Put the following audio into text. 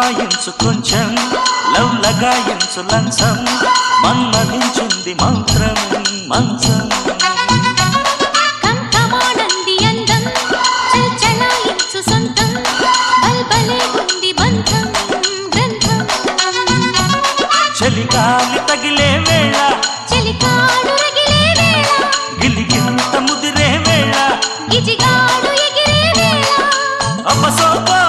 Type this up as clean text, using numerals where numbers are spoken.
అమాయించు కొంచెం లవ్ లగాయించు లంచం మన్మధించింది మంత్రం మంచం కంకమానంది అందం చల్చలాయించు సొంతం బల్బలే ఉంది బంధం గ్రంథం చలిగాలి తగిలే వేళ చెలికాడు రగిలే వేళ గిలిగింత ముదిరే వేళ గిజిగాడు ఎగిరే వేళ అపసోపా